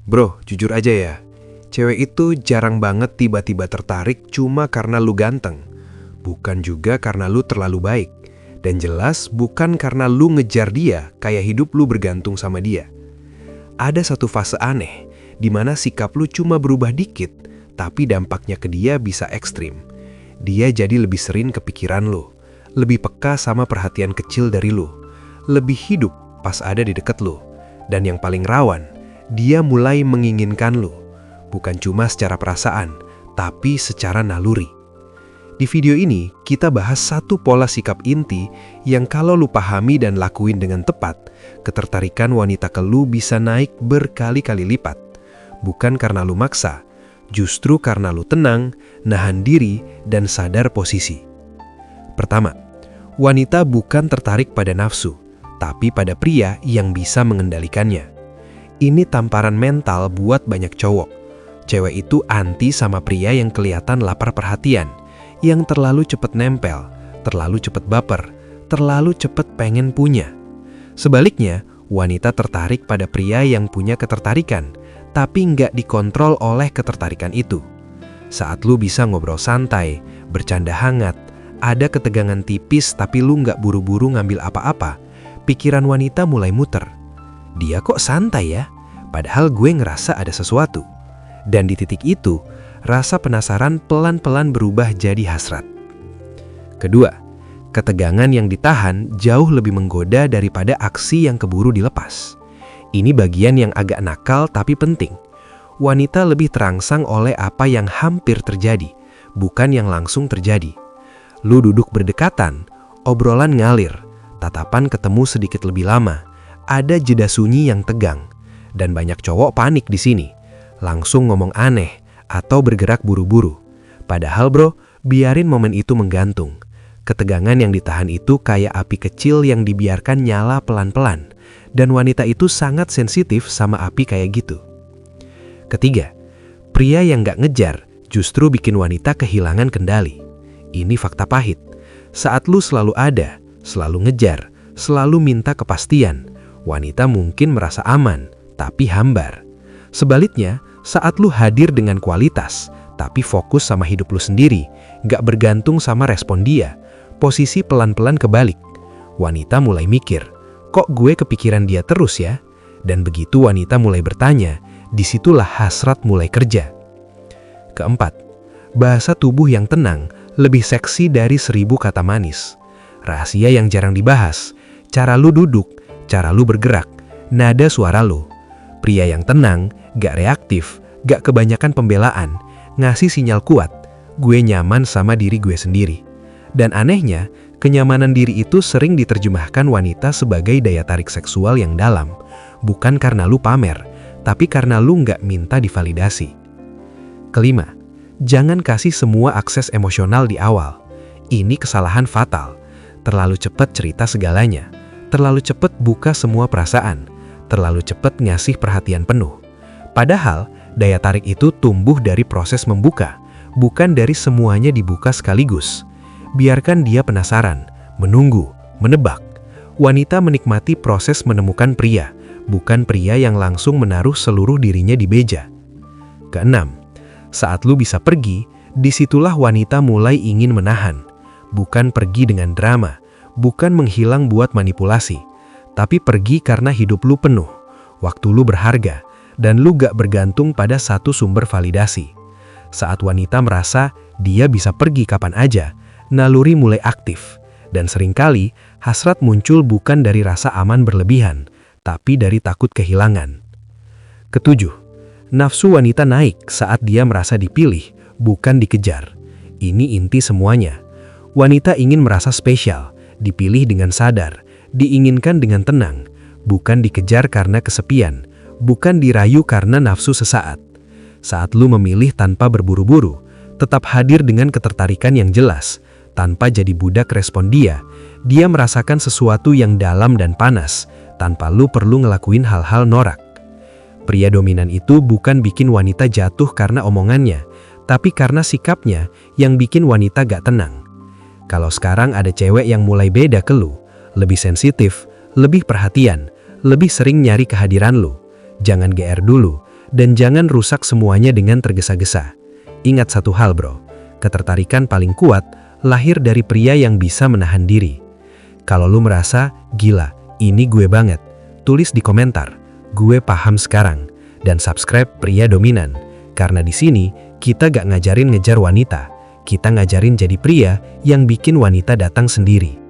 Bro, jujur aja ya, cewek itu jarang banget tiba-tiba tertarik cuma karena lu ganteng. Bukan juga karena lu terlalu baik. Dan jelas bukan karena lu ngejar dia kayak hidup lu bergantung sama dia. Ada satu fase aneh, di mana sikap lu cuma berubah dikit, tapi dampaknya ke dia bisa ekstrim. Dia jadi lebih sering kepikiran lu, lebih peka sama perhatian kecil dari lu, lebih hidup pas ada di deket lu. Dan yang paling rawan, dia mulai menginginkan lu, bukan cuma secara perasaan, tapi secara naluri. Di video ini, kita bahas satu pola sikap inti yang kalau lu pahami dan lakuin dengan tepat, ketertarikan wanita ke lu bisa naik berkali-kali lipat. Bukan karena lu maksa, justru karena lu tenang, nahan diri, dan sadar posisi. Pertama, wanita bukan tertarik pada nafsu, tapi pada pria yang bisa mengendalikannya. Ini tamparan mental buat banyak cowok. Cewek itu anti sama pria yang kelihatan lapar perhatian, yang terlalu cepat nempel, terlalu cepat baper, terlalu cepat pengen punya. Sebaliknya, wanita tertarik pada pria yang punya ketertarikan, tapi nggak dikontrol oleh ketertarikan itu. Saat lu bisa ngobrol santai, bercanda hangat, ada ketegangan tipis tapi lu nggak buru-buru ngambil apa-apa, pikiran wanita mulai muter. Dia kok santai ya? Padahal gue ngerasa ada sesuatu. Dan di titik itu, rasa penasaran pelan-pelan berubah jadi hasrat. Kedua, ketegangan yang ditahan jauh lebih menggoda daripada aksi yang keburu dilepas. Ini bagian yang agak nakal tapi penting. Wanita lebih terangsang oleh apa yang hampir terjadi, bukan yang langsung terjadi. Lu duduk berdekatan, obrolan ngalir, tatapan ketemu sedikit lebih lama, ada jeda sunyi yang tegang, dan banyak cowok panik di sini, langsung ngomong aneh atau bergerak buru-buru. Padahal bro, biarin momen itu menggantung. Ketegangan yang ditahan itu kayak api kecil yang dibiarkan nyala pelan-pelan, dan wanita itu sangat sensitif sama api kayak gitu. Ketiga, pria yang gak ngejar justru bikin wanita kehilangan kendali. Ini fakta pahit. Saat lu selalu ada, selalu ngejar, selalu minta kepastian, wanita mungkin merasa aman, tapi hambar. Sebaliknya, saat lu hadir dengan kualitas, tapi fokus sama hidup lu sendiri, gak bergantung sama respon dia, posisi pelan-pelan kebalik. Wanita mulai mikir, kok gue kepikiran dia terus ya? Dan begitu wanita mulai bertanya, disitulah hasrat mulai kerja. Keempat, bahasa tubuh yang tenang lebih seksi dari 1000 kata manis. Rahasia yang jarang dibahas, cara lu duduk, cara lu bergerak, nada suara lu. Pria yang tenang, gak reaktif, gak kebanyakan pembelaan, ngasih sinyal kuat, gue nyaman sama diri gue sendiri. Dan anehnya, kenyamanan diri itu sering diterjemahkan wanita sebagai daya tarik seksual yang dalam, bukan karena lu pamer, tapi karena lu gak minta divalidasi. Kelima, jangan kasih semua akses emosional di awal. Ini kesalahan fatal. Terlalu cepat cerita segalanya, terlalu cepat buka semua perasaan, terlalu cepat ngasih perhatian penuh. Padahal, daya tarik itu tumbuh dari proses membuka, bukan dari semuanya dibuka sekaligus. Biarkan dia penasaran, menunggu, menebak. Wanita menikmati proses menemukan pria, bukan pria yang langsung menaruh seluruh dirinya di beja. Keenam, saat lu bisa pergi, disitulah wanita mulai ingin menahan. Bukan pergi dengan drama, bukan menghilang buat manipulasi, tapi pergi karena hidup lu penuh, waktu lu berharga, dan lu gak bergantung pada satu sumber validasi. Saat wanita merasa dia bisa pergi kapan aja, naluri mulai aktif, dan seringkali hasrat muncul bukan dari rasa aman berlebihan, tapi dari takut kehilangan. Ketujuh, nafsu wanita naik saat dia merasa dipilih, bukan dikejar. Ini inti semuanya. Wanita ingin merasa spesial, dipilih dengan sadar, diinginkan dengan tenang, bukan dikejar karena kesepian, bukan dirayu karena nafsu sesaat. Saat lu memilih tanpa berburu-buru, tetap hadir dengan ketertarikan yang jelas, tanpa jadi budak respon dia merasakan sesuatu yang dalam dan panas, tanpa lu perlu ngelakuin hal-hal norak. Pria dominan itu bukan bikin wanita jatuh karena omongannya, tapi karena sikapnya yang bikin wanita gak tenang. Kalau sekarang ada cewek yang mulai beda ke lu, lebih sensitif, lebih perhatian, lebih sering nyari kehadiran lu, jangan GR dulu, dan jangan rusak semuanya dengan tergesa-gesa. Ingat satu hal bro, ketertarikan paling kuat lahir dari pria yang bisa menahan diri. Kalau lu merasa, gila, ini gue banget, tulis di komentar, gue paham sekarang, dan subscribe Pria Dominan. Karena di sini, kita gak ngajarin ngejar wanita, kita ngajarin jadi pria yang bikin wanita datang sendiri.